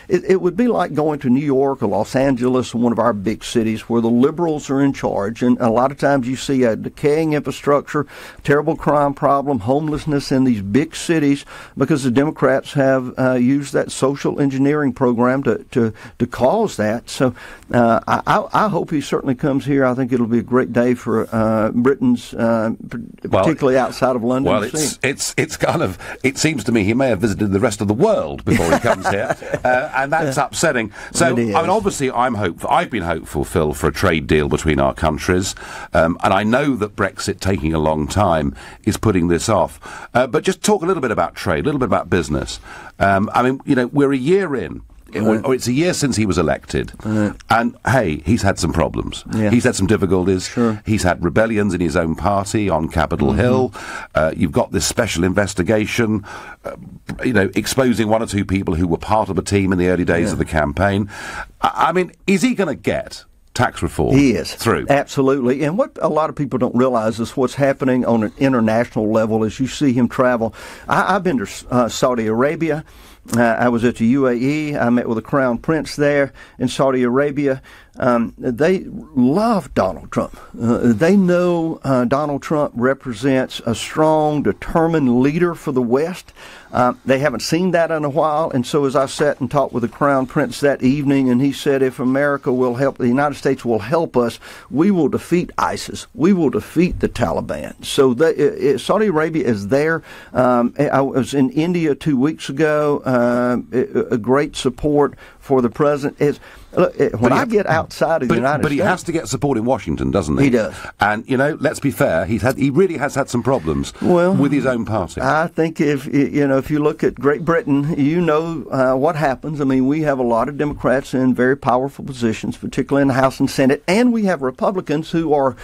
It would be like going to New York or Los Angeles, one of our big cities, where the liberals are in charge. And a lot of times you see a decaying infrastructure, terrible crime problem, homelessness in these big cities because the Democrats have used that social engineering program to cause that. So I hope he certainly comes here. I think it'll be a great day for Britons, particularly outside of London. Well, it's kind of, it seems to me he may have visited the rest of the world before he comes here. And that's upsetting. So, I mean, obviously, I've been hopeful, Phil, for a trade deal between our countries. And I know that Brexit taking a long time is putting this off. But just talk a little bit about trade, a little bit about business. I mean, we're a year in. Or it's a year since he was elected, and hey, he's had some problems. Yeah. He's had some difficulties. Sure. He's had rebellions in his own party on Capitol Hill. You've got this special investigation, exposing one or two people who were part of a team in the early days of the campaign. I mean, is he going to get tax reform? He is. Through. Absolutely. And what a lot of people don't realize is what's happening on an international level as you see him travel. I've been to Saudi Arabia. I was at the UAE. I met with the Crown Prince there in Saudi Arabia. They love Donald Trump. They know Donald Trump represents a strong, determined leader for the West. They haven't seen that in a while, and so as I sat and talked with the Crown Prince that evening, and he said, if America will help, the United States will help us, we will defeat ISIS. We will defeat the Taliban. So Saudi Arabia is there. I was in India 2 weeks ago. A great support for the president. When I get outside of the United States... But he has to get support in Washington, doesn't he? He does. And, let's be fair, he really has had some problems with his own party. I think if you look at Great Britain, what happens. I mean, we have a lot of Democrats in very powerful positions, particularly in the House and Senate, and we have Republicans who are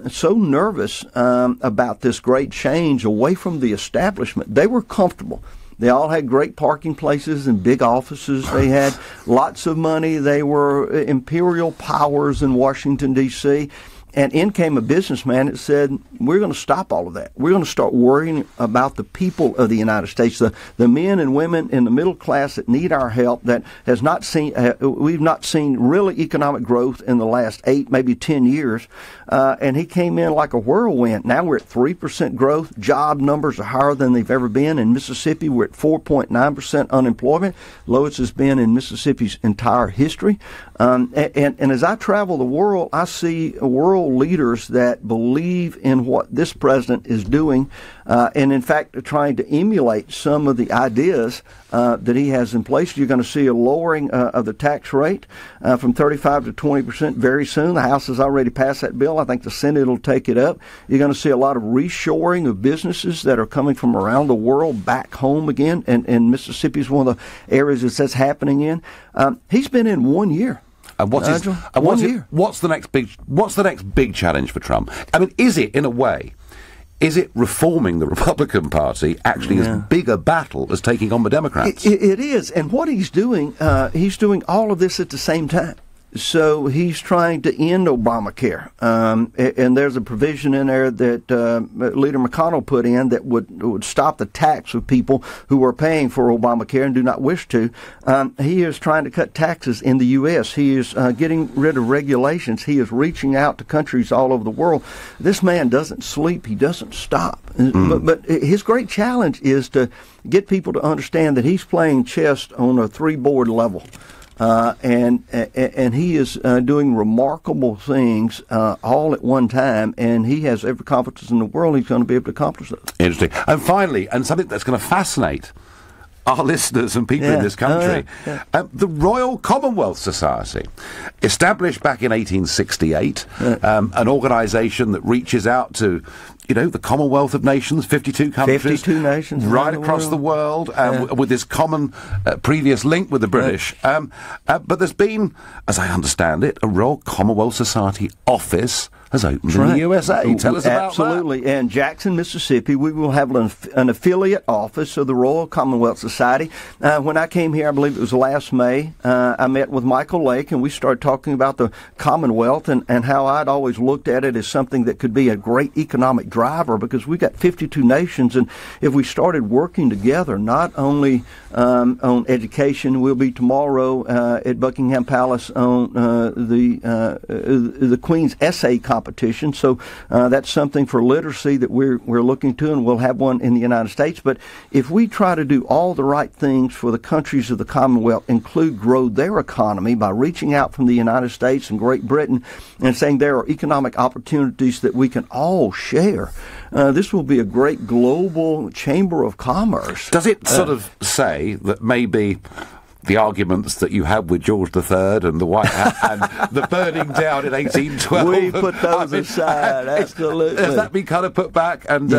so nervous about this great change away from the establishment. They were comfortable. They all had great parking places and big offices. They had lots of money. They were imperial powers in Washington, D.C., And in came a businessman that said, we're going to stop all of that. We're going to start worrying about the people of the United States, the men and women in the middle class that need our help, that has not seen, we've not seen really economic growth in the last 8, maybe 10 years. And he came in like a whirlwind. Now we're at 3% growth. Job numbers are higher than they've ever been. In Mississippi, we're at 4.9% unemployment, lowest it's been in Mississippi's entire history. And as I travel the world, I see a world world leaders that believe in what this president is doing, and in fact are trying to emulate some of the ideas that he has in place. You're going to see a lowering of the tax rate from 35 to 20% very soon. The House has already passed that bill. I think the Senate will take it up. You're going to see a lot of reshoring of businesses that are coming from around the world back home again, and Mississippi is one of the areas that's happening in. He's been in 1 year. And what's the next big challenge for Trump? I mean, is it, in a way, is it reforming the Republican Party actually as big a battle as taking on the Democrats? It is, and what he's doing all of this at the same time. So he's trying to end Obamacare, and there's a provision in there that Leader McConnell put in that would stop the tax of people who are paying for Obamacare and do not wish to. He is trying to cut taxes in the U.S. He is getting rid of regulations. He is reaching out to countries all over the world. This man doesn't sleep. He doesn't stop. But his great challenge is to get people to understand that he's playing chess on a three-board level. And he is doing remarkable things all at one time, and he has every confidence in the world he's going to be able to accomplish those. Interesting. And finally, and something that's going to fascinate our listeners and people in this country, the Royal Commonwealth Society, established back in 1868, an organisation that reaches out to, the Commonwealth of Nations, 52 countries. 52 nations. Right across the world, with this common previous link with the British. But there's been, as I understand it, a Royal Commonwealth Society office has opened in the USA. Tell us about that. Absolutely. And Jackson, Mississippi, we will have an affiliate office of the Royal Commonwealth Society. When I came here, I believe it was last May, I met with Michael Lake, and we started talking about the Commonwealth and how I'd always looked at it as something that could be a great economic driver, because we've got 52 nations, and if we started working together, not only on education, we'll be tomorrow at Buckingham Palace on the Queen's essay competition. So that's something for literacy that we're looking to, and we'll have one in the United States. But if we try to do all the right things for the countries of the Commonwealth, include grow their economy by reaching out from the United States and Great Britain and saying there are economic opportunities that we can all share, this will be a great global chamber of commerce. Does it sort of say that maybe the arguments that you had with George III and the White House and the burning down in 1812. We put those aside, absolutely. Has that been kind of put back? And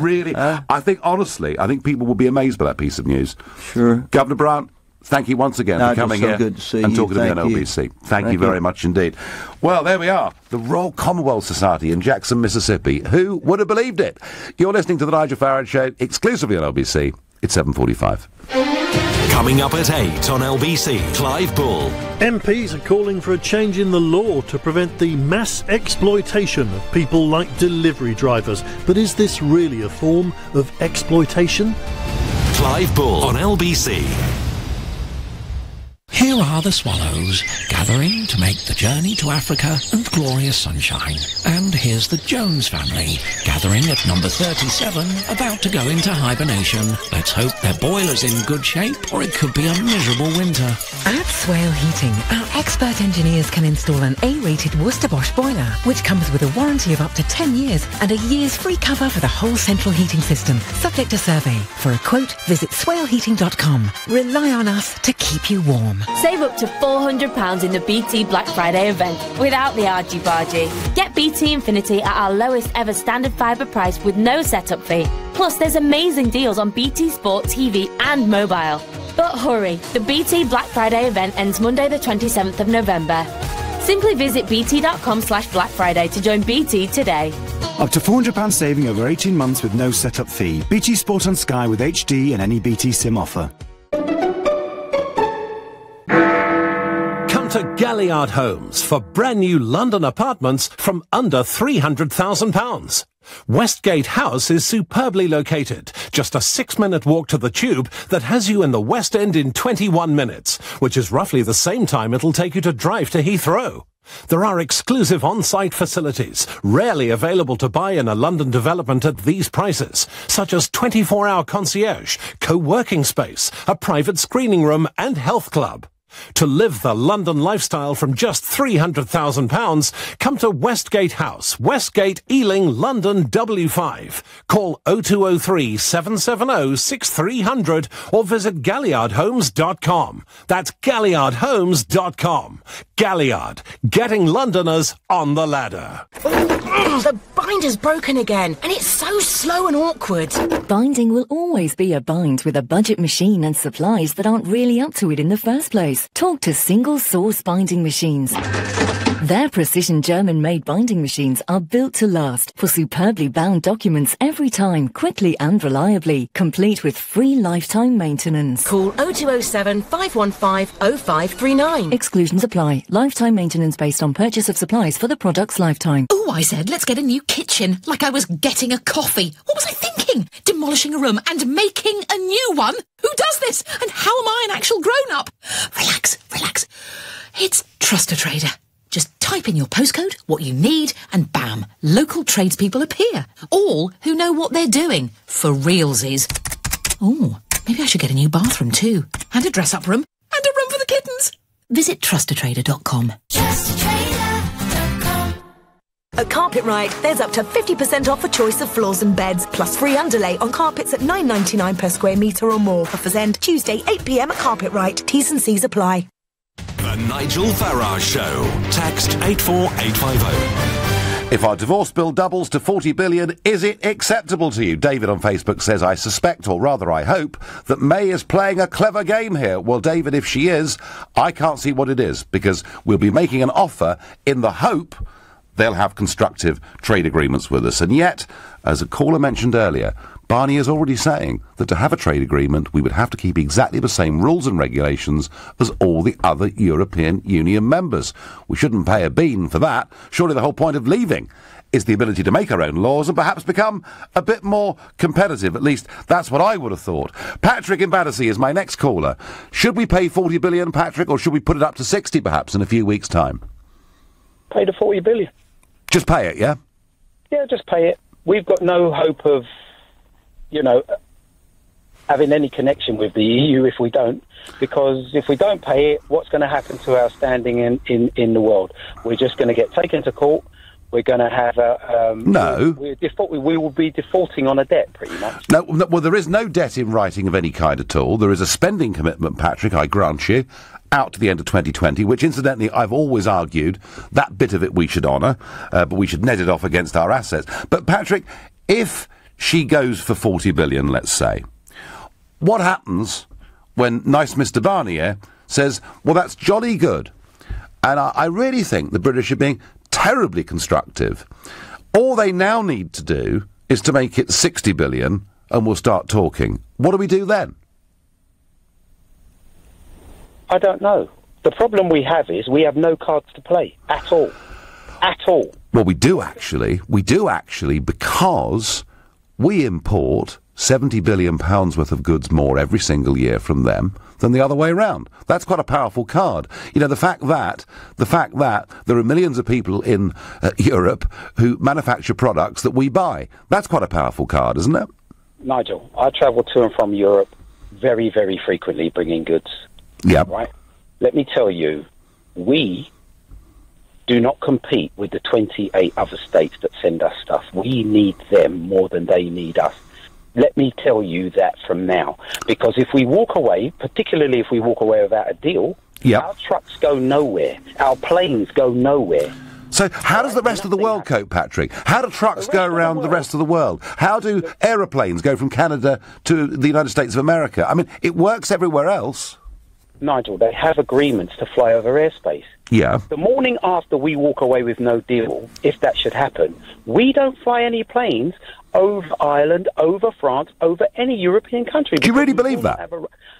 really, I think, honestly, people will be amazed by that piece of news. Sure. Governor Brandt, thank you once again for coming here good to see and you. talking to me on LBC. Thank you very much indeed. Well, there we are. The Royal Commonwealth Society in Jackson, Mississippi. Who would have believed it? You're listening to the Nigel Farage Show exclusively on LBC. It's 7:45. Coming up at 8 on LBC, Clive Bull. MPs are calling for a change in the law to prevent the mass exploitation of people like delivery drivers. But is this really a form of exploitation? Clive Bull on LBC. Here are the swallows, gathering to make the journey to Africa and glorious sunshine. And here's the Jones family, gathering at number 37, about to go into hibernation. Let's hope their boiler's in good shape, or it could be a miserable winter. At Swale Heating, our expert engineers can install an A-rated Worcester Bosch boiler, which comes with a warranty of up to 10 years and a year's free cover for the whole central heating system, subject to survey. For a quote, visit swaleheating.com. Rely on us to keep you warm. Save up to £400 in the BT Black Friday event without the argy-bargy. Get BT Infinity at our lowest ever standard fibre price with no setup fee. Plus, there's amazing deals on BT Sport, TV and mobile. But hurry, the BT Black Friday event ends Monday the 27th of November. Simply visit bt.com/Black Friday to join BT today. Up to £400 saving over 18 months with no setup fee. BT Sport on Sky with HD and any BT SIM offer. To Galliard Homes for brand new London apartments from under £300,000. Westgate House is superbly located, just a 6-minute walk to the tube that has you in the West End in 21 minutes, which is roughly the same time it'll take you to drive to Heathrow. There are exclusive on-site facilities, rarely available to buy in a London development at these prices, such as 24-hour concierge, co-working space, a private screening room and health club. To live the London lifestyle from just £300,000, come to Westgate House, Westgate, Ealing, London, W5. Call 0203 770 6300 or visit GalliardHomes.com. That's GalliardHomes.com. Galliard, getting Londoners on the ladder. The binder's broken again, and it's so slow and awkward. Binding will always be a bind with a budget machine and supplies that aren't really up to it in the first place. Talk to Single Source Binding Machines. Their precision German-made binding machines are built to last for superbly bound documents every time, quickly and reliably, complete with free lifetime maintenance. Call 0207 515 0539. Exclusions apply. Lifetime maintenance based on purchase of supplies for the product's lifetime. Oh, I said, let's get a new kitchen, like I was getting a coffee. What was I thinking? Demolishing a room and making a new one? Who does this? And how am I an actual grown-up? Relax, relax. It's Trust a Trader. Just type in your postcode, what you need, and bam, local tradespeople appear. All who know what they're doing. For realsies. Oh, maybe I should get a new bathroom too. And a dress-up room. And a room for the kittens. Visit trustatrader.com. At Carpetright, there's up to 50% off a choice of floors and beds, plus free underlay on carpets at $9.99 per square metre or more. Offers end Tuesday, 8 p.m. at Carpetright. T's and C's apply. The Nigel Farage Show. Text 84850. If our divorce bill doubles to 40 billion, is it acceptable to you? David on Facebook says, I suspect, or rather I hope, that May is playing a clever game here. Well, David, if she is, I can't see what it is, because we'll be making an offer in the hope they'll have constructive trade agreements with us. And yet, as a caller mentioned earlier, Barney is already saying that to have a trade agreement, we would have to keep exactly the same rules and regulations as all the other European Union members. We shouldn't pay a bean for that. Surely the whole point of leaving is the ability to make our own laws and perhaps become a bit more competitive. At least that's what I would have thought. Patrick in Battersea is my next caller. Should we pay 40 billion, Patrick, or should we put it up to 60 perhaps in a few weeks' time? Pay the 40 billion. Just pay it, yeah? Yeah, just pay it. We've got no hope of, having any connection with the EU if we don't. Because if we don't pay it, what's going to happen to our standing in the world? We're just going to get taken to court. We're going to have a... No. We will be defaulting on a debt, pretty much. No, well, there is no debt in writing of any kind at all. There is a spending commitment, Patrick, I grant you, out to the end of 2020, which, incidentally, I've always argued that bit of it we should honour, but we should net it off against our assets. But, Patrick, if she goes for 40 billion, let's say, what happens when nice Mr. Barnier says, well, that's jolly good? And I really think the British are being terribly constructive. All they now need to do is to make it 60 billion, and we'll start talking. What do we do then? I don't know. The problem we have is we have no cards to play at all. At all. Well, we do actually. We do actually, because we import £70 billion worth of goods more every single year from them than the other way around. That's quite a powerful card. You know, the fact that there are millions of people in Europe who manufacture products that we buy, that's quite a powerful card, isn't it? Nigel, I travel to and from Europe very, very frequently bringing goods. Yeah. Right? Let me tell you, we do not compete with the 28 other states that send us stuff. We need them more than they need us. Let me tell you that from now. Because if we walk away, particularly if we walk away without a deal, our trucks go nowhere. Our planes go nowhere. So how does the rest of the world cope, Patrick? How do trucks go around the rest of the world? How do aeroplanes go from Canada to the United States of America? I mean, it works everywhere else. Nigel, they have agreements to fly over airspace. Yeah. The morning after we walk away with no deal, if that should happen, we don't fly any planes over Ireland, over France, over any European country. Do you really believe that?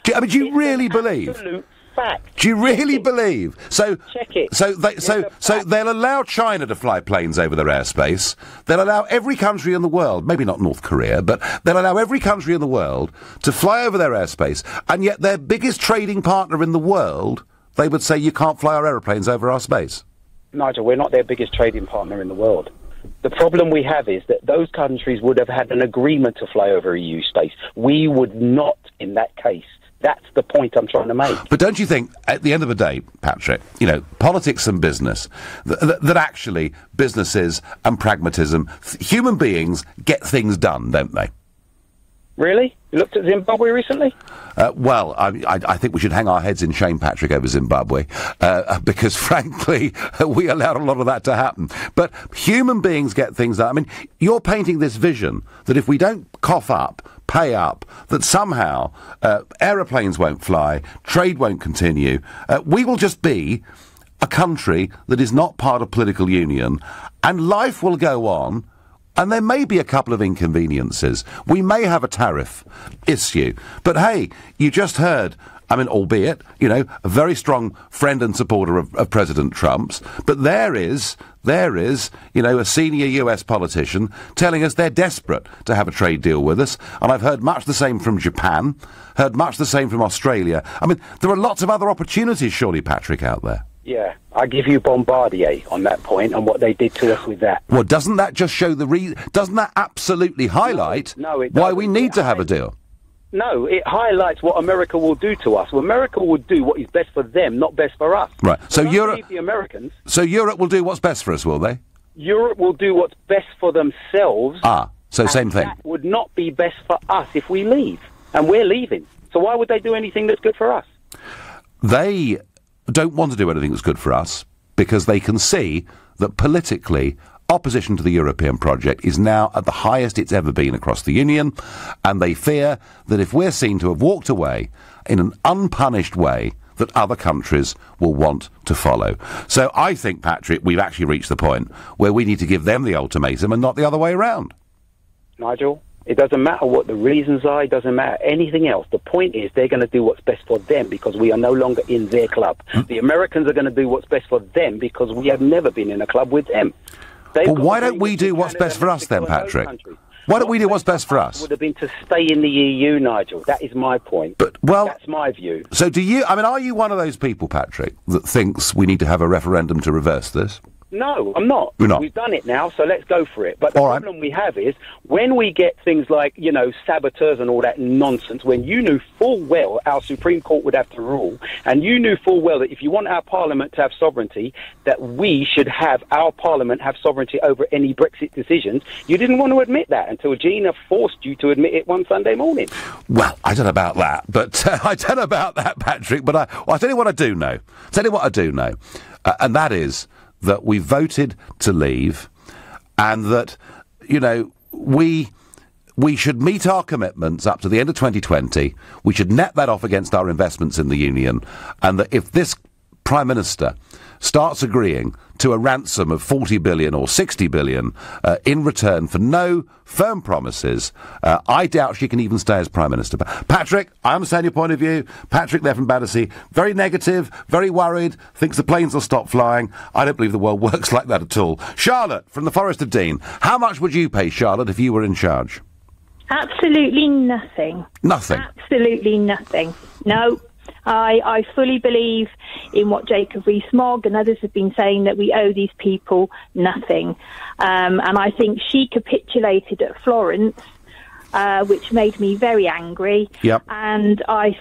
Do you really believe? Absolute fact. Do you really believe? So, check it. So they'll allow China to fly planes over their airspace. They'll allow every country in the world, maybe not North Korea, but they'll allow every country in the world to fly over their airspace, and yet their biggest trading partner in the world, they would say you can't fly our aeroplanes over our space. Nigel, we're not their biggest trading partner in the world. The problem we have is that those countries would have had an agreement to fly over EU space. We would not, in that case. That's the point I'm trying to make. But don't you think, at the end of the day, Patrick, you know, politics and business, that actually businesses and pragmatism, human beings get things done, don't they? Really? You looked at Zimbabwe recently? Well, I think we should hang our heads in shame, Patrick, over Zimbabwe, because, frankly, we allowed a lot of that to happen. But human beings get things done. I mean, you're painting this vision that if we don't cough up, pay up, that somehow aeroplanes won't fly, trade won't continue, we will just be a country that is not part of political union, and life will go on. And there may be a couple of inconveniences. We may have a tariff issue. But hey, you just heard, I mean, albeit, you know, a very strong friend and supporter of President Trump's, but there is, you know, a senior US politician telling us they're desperate to have a trade deal with us. And I've heard much the same from Japan, heard much the same from Australia. I mean, there are lots of other opportunities, surely, Patrick, out there. Yeah, I give you Bombardier on that point and what they did to us with that. Well, doesn't that just show doesn't that absolutely highlight why we need to have a deal? No, it highlights what America will do to us. Well, America will do what is best for them, not best for us. Right. So Europe, the Americans. So Europe will do what's best for us, will they? Europe will do what's best for themselves. So same thing. That would not be best for us if we leave, and we're leaving. So why would they do anything that's good for us? They don't want to do anything that's good for us because they can see that politically opposition to the European project is now at the highest it's ever been across the Union, and they fear that if we're seen to have walked away in an unpunished way, that other countries will want to follow. So I think, Patrick, we've actually reached the point where we need to give them the ultimatum and not the other way around. Nigel, it doesn't matter what the reasons are, it doesn't matter anything else. The point is they're going to do what's best for them because we are no longer in their club. The Americans are going to do what's best for them because we have never been in a club with them. Well, why don't we do what's best for us then, Patrick? Why don't we do what's best for us? Would have been to stay in the EU, Nigel. That is my point. But, well, that's my view. So are you one of those people, Patrick, that thinks we need to have a referendum to reverse this? No, I'm not. You're not. We've done it now, so let's go for it. But the problem we have is when we get things like, you know, saboteurs and all that nonsense, when you knew full well our Supreme Court would have to rule, and you knew full well that if you want our Parliament to have sovereignty, that we should have our Parliament have sovereignty over any Brexit decisions, you didn't want to admit that until Gina forced you to admit it one Sunday morning. Well, I don't know about that, but I don't know about that, Patrick, but I'll tell you what I do know. And that is that we voted to leave, and that, you know, we should meet our commitments up to the end of 2020. We should net that off against our investments in the Union, and that if this Prime Minister starts agreeing to a ransom of 40 billion or 60 billion in return for no firm promises, I doubt she can even stay as Prime Minister. Patrick, I understand your point of view. Patrick there from Battersea, very negative, very worried, thinks the planes will stop flying. I don't believe the world works like that at all. Charlotte from the Forest of Dean, how much would you pay, Charlotte, if you were in charge? Absolutely nothing. Nothing? Absolutely nothing. No. I fully believe in what Jacob Rees-Mogg and others have been saying, that we owe these people nothing. And I think she capitulated at Florence, which made me very angry. Yep. And I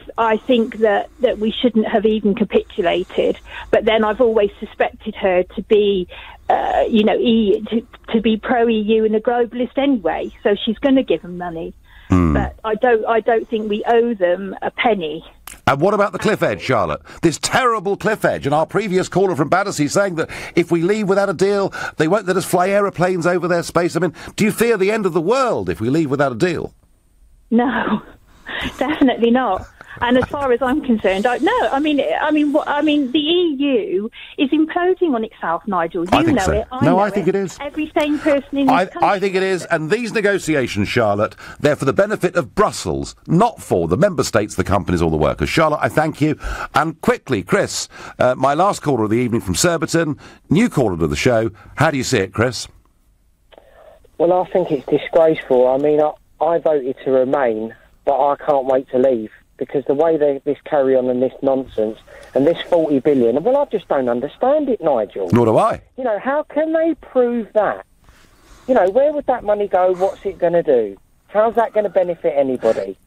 think that we shouldn't have even capitulated. But then I've always suspected her to be, to be pro-EU and a globalist anyway. So she's going to give them money. But I don't think we owe them a penny. And what about the cliff edge, Charlotte? This terrible cliff edge. And our previous caller from Battersea saying that if we leave without a deal, they won't let us fly aeroplanes over their space. I mean, do you fear the end of the world if we leave without a deal? No, definitely not. And as far as I'm concerned, the EU is imploding on itself, Nigel. You know so. it. I think it is. Every sane person in this country. I think it is. And these negotiations, Charlotte, they're for the benefit of Brussels, not for the member states, the companies, or the workers. Charlotte, I thank you. And quickly, Chris, my last caller of the evening from Surbiton, new caller to the show. How do you see it, Chris? Well, I think it's disgraceful. I mean, I voted to remain, but I can't wait to leave. Because the way this carry on and this nonsense and this 40 billion, well, I just don't understand it, Nigel. Nor do I. You know, how can they prove that? You know, where would that money go? What's it going to do? How's that going to benefit anybody?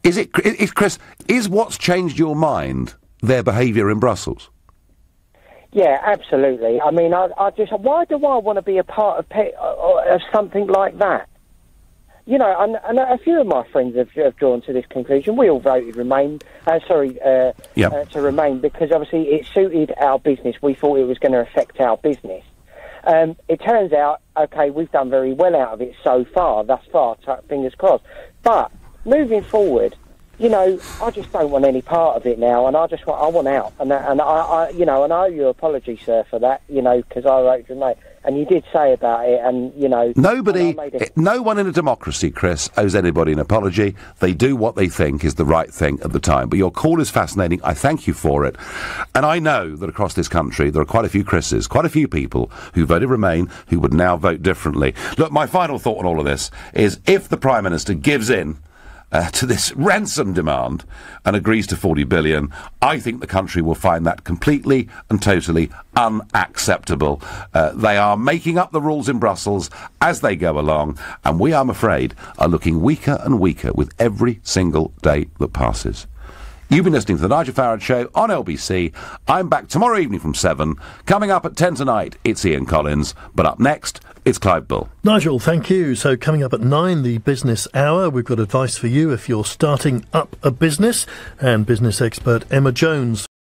Chris, is what's changed your mind their behaviour in Brussels? Yeah, absolutely. I mean, I just, why do I want to be a part of something like that? You know, and a few of my friends have drawn to this conclusion. We all voted Remain, to Remain, because obviously it suited our business. We thought it was going to affect our business. It turns out, okay, we've done very well out of it so far, thus far, fingers crossed. But moving forward, you know, I just don't want any part of it now, and I want out. And I owe you an apology, sir, for that, you know, because I wrote Remain. And you did say about it, and, you know... No one in a democracy, Chris, owes anybody an apology. They do what they think is the right thing at the time. But your call is fascinating. I thank you for it. And I know that across this country there are quite a few Chris's, quite a few people who voted Remain who would now vote differently. Look, my final thought on all of this is if the Prime Minister gives in to this ransom demand and agrees to 40 billion, I think the country will find that completely and totally unacceptable. They are making up the rules in Brussels as they go along, and we, I'm afraid, are looking weaker and weaker with every single day that passes. You've been listening to the Nigel Farage Show on LBC. I'm back tomorrow evening from 7. Coming up at 10 tonight, it's Ian Collins. But up next, it's Clive Bull. Nigel, thank you. So coming up at 9, the Business Hour. We've got advice for you if you're starting up a business. And business expert Emma Jones